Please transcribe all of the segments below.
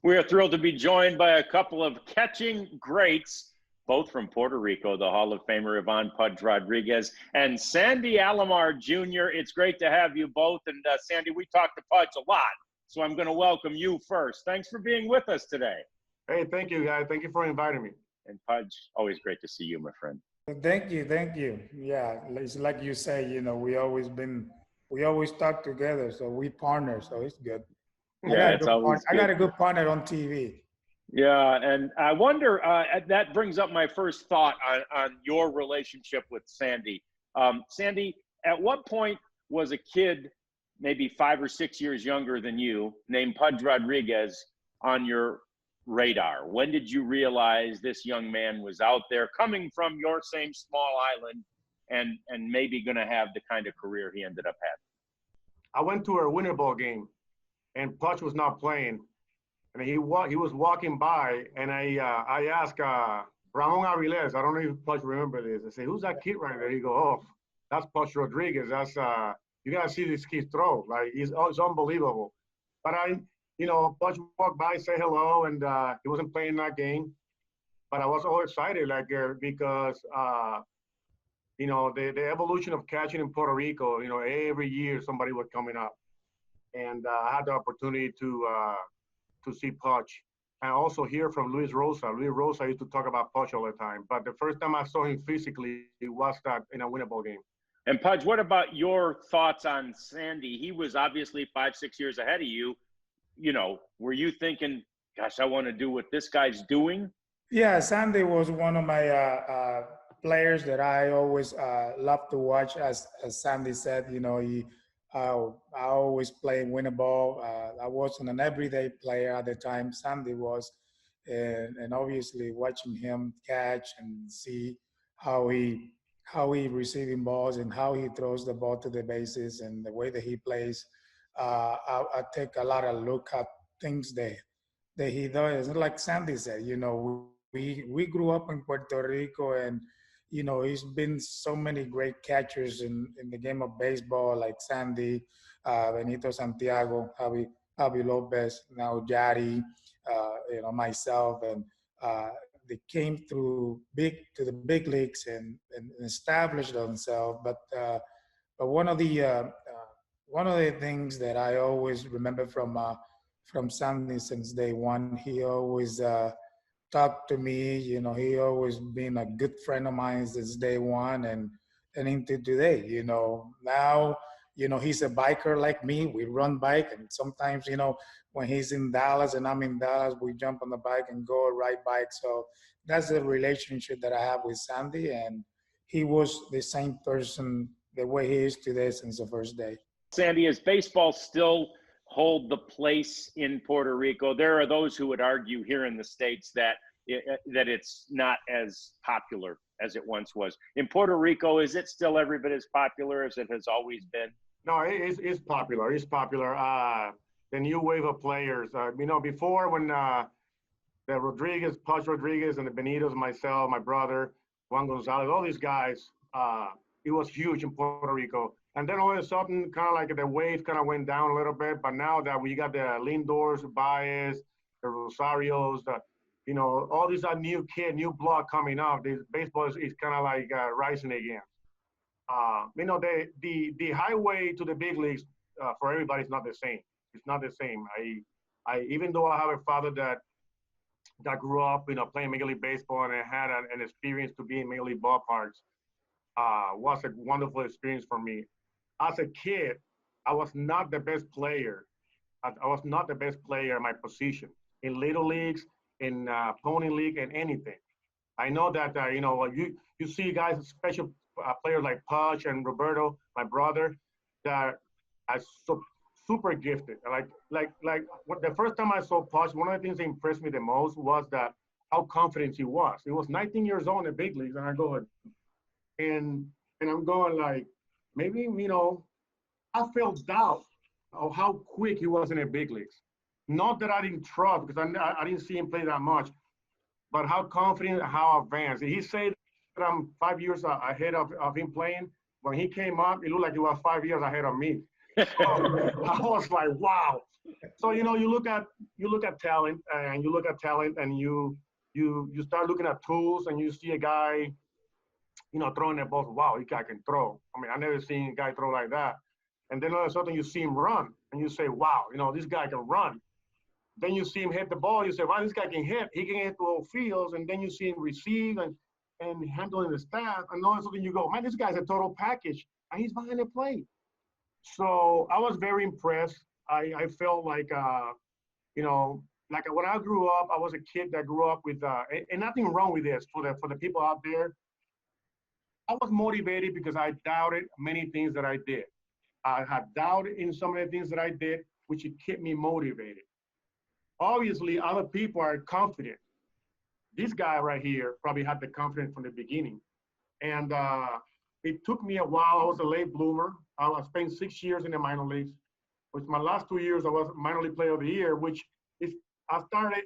We are thrilled to be joined by a couple of catching greats, both from Puerto Rico, the Hall of Famer Yvonne Pudge Rodriguez and Sandy Alomar Jr. It's great to have you both. And Sandy, we talk to Pudge a lot, so I'm going to welcome you first. Thanks for being with us today. Hey, thank you, guys. Thank you for inviting me. And Pudge, always great to see you, my friend. Thank you. Yeah, it's like you say, we always talk together, so we partner, so it's good. Yeah, it's always I got a good partner on TV. Yeah, and I wonder, that brings up my first thought on your relationship with Sandy. Sandy, at what point was a kid, maybe 5 or 6 years younger than you, named Pudge Rodriguez on your radar? When did you realize this young man was out there coming from your same small island and maybe going to have the kind of career he ended up having? I went to a winter ball game, and Pudge was not playing, and he was walking by, and I asked Ramon Aviles, I don't know if Pudge remember this. I said, "Who's that kid right there?" He go, "Oh, that's Pudge Rodriguez. That's you gotta see this kid throw. Like it's unbelievable." But Pudge walked by, say hello, and he wasn't playing that game. But I was all excited, because the evolution of catching in Puerto Rico, every year somebody was coming up. And I had the opportunity to see Pudge and also hear from Luis Rosa. Luis Rosa used to talk about Pudge all the time. But the first time I saw him physically, it was that in a winnable game. And Pudge, what about your thoughts on Sandy? He was obviously 5, 6 years ahead of you. Were you thinking, gosh, I want to do what this guy's doing? Yeah, Sandy was one of my players that I always loved to watch. As Sandy said, I always play winner ball. I wasn't an everyday player at the time. Sandy was, and obviously watching him catch and see how he receiving balls and how he throws the ball to the bases and the way that he plays. I take a lot of look at things that he does. Like Sandy said, we grew up in Puerto Rico, and he's been so many great catchers in the game of baseball, like Sandy, Benito Santiago, Javi Lopez, now Yari, myself, and they came to the big leagues and established themselves. But one of the things that I always remember from Sandy since day one, he always talked to me. He always been a good friend of mine since day one and into today. Now he's a biker like me. We run bike, and sometimes when he's in Dallas and I'm in Dallas, we jump on the bike and go ride bike. So that's the relationship that I have with Sandy, and he was the same person the way he is today since the first day. Sandy, is baseball still hold the place in Puerto Rico? There are those who would argue here in the States that it's not as popular as it once was. In Puerto Rico, is it still every bit as popular as it has always been? No, it's popular. It's popular. The new wave of players. Before when the Rodriguez, Pudge Rodriguez, and the Benitos, myself, my brother, Juan Gonzalez, all these guys, it was huge in Puerto Rico. And then all of a sudden, kind of like the wave kind of went down a little bit. But now that we got the Lindors, Baez, the Rosarios, all these are new blood coming up. This baseball is kind of like rising again. The highway to the big leagues for everybody is not the same. It's not the same. I even though I have a father that grew up, playing Major League Baseball and I had an experience to be in Major League ballparks, was a wonderful experience for me. As a kid, I was not the best player. I was not the best player at my position in little leagues, in pony league, and anything. I know that you see guys, special players like Pudge and Roberto, my brother, that are super gifted. Like the first time I saw Pudge, one of the things that impressed me the most was that how confident he was. He was 19 years old in the big leagues, and I go, and I'm going like, maybe, I felt doubt of how quick he was in the big leagues. Not that I didn't trust, because I didn't see him play that much, but how confident, how advanced. He said that I'm 5 years ahead of him playing. When he came up, it looked like he was 5 years ahead of me. I was like, wow. So you look at talent, and you start looking at tools, and you see a guy, throwing the ball. Wow, this guy can throw. I mean, I never seen a guy throw like that. And then all of a sudden you see him run, and you say, wow, this guy can run. Then you see him hit the ball. You say, wow, this guy can hit. He can hit the whole fields. And then you see him receive and handling the staff. And all of a sudden you go, man, this guy's a total package, and he's behind the plate. So I was very impressed. I felt like, like when I grew up, I was a kid that grew up with, and nothing wrong with this for the people out there. I was motivated because I doubted many things that I did. I had doubt in some of the things that I did, which it kept me motivated. Obviously, other people are confident. This guy right here probably had the confidence from the beginning. And it took me a while. I was a late bloomer. I spent 6 years in the minor leagues, which my last 2 years I was minor league player of the year, which is, I started,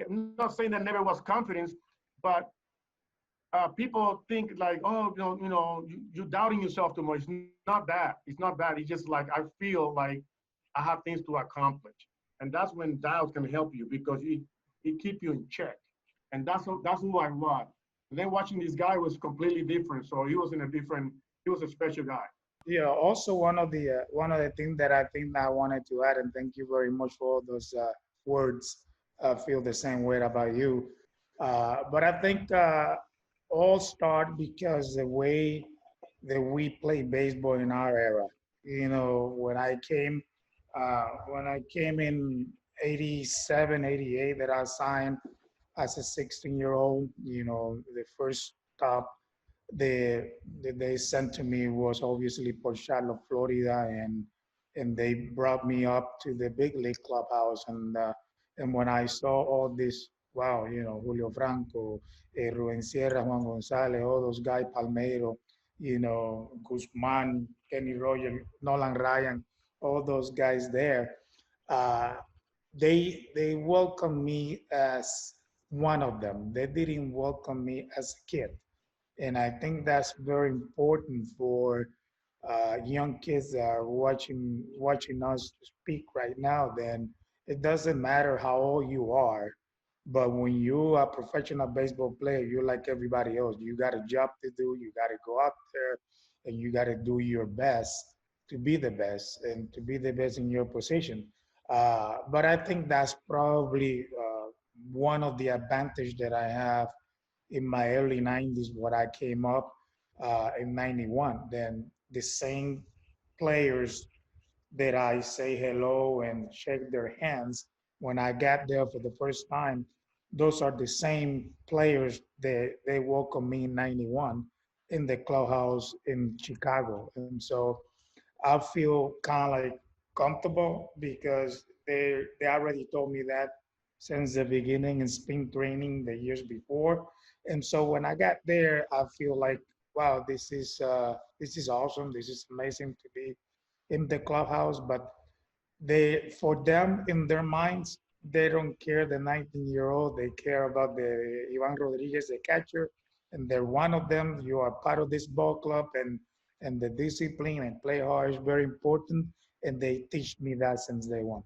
I'm not saying that never was confidence, but people think like, oh, you're doubting yourself too much. It's not that. It's not that. It's just like, I feel like I have things to accomplish. And that's when doubt can help you, because it keep you in check. And that's who I was. And then watching this guy was completely different. So he was a special guy. Yeah. Also, one of the things that I think that I wanted to add, and thank you very much for all those words. I feel the same way about you. But I think all start because the way that we play baseball in our era. When I came in 87, 88, that I signed as a 16-year-old, the first stop that they sent to me was obviously Port Charlotte, Florida, and they brought me up to the big league clubhouse. And when I saw all this, wow, Julio Franco, Rubén Sierra, Juan Gonzalez, all those guys, Palmeiro, Guzman, Kenny Roger, Nolan Ryan, all those guys there, uh, they welcomed me as one of them. They didn't welcome me as a kid. And I think that's very important for young kids that are watching us speak right now. Then it doesn't matter how old you are, but when you are a professional baseball player, you're like everybody else. You got a job to do. You got to go out there, and you got to do your best to be the best and to be the best in your position. But I think that's probably one of the advantage that I have in my early 90s when I came up in 91. Then the same players that I say hello and shake their hands when I got there for the first time, those are the same players that they welcomed me in 91 in the clubhouse in Chicago. And so I feel kind of like comfortable because they already told me that since the beginning in spring training the years before. And so when I got there, I feel like, wow, this is awesome. This is amazing to be in the clubhouse. But for them in their minds, they don't care the 19-year-old. They care about the Ivan Rodriguez, the catcher, and they're one of them. You are part of this ball club, and the discipline and play hard is very important. And they teach me that since day one.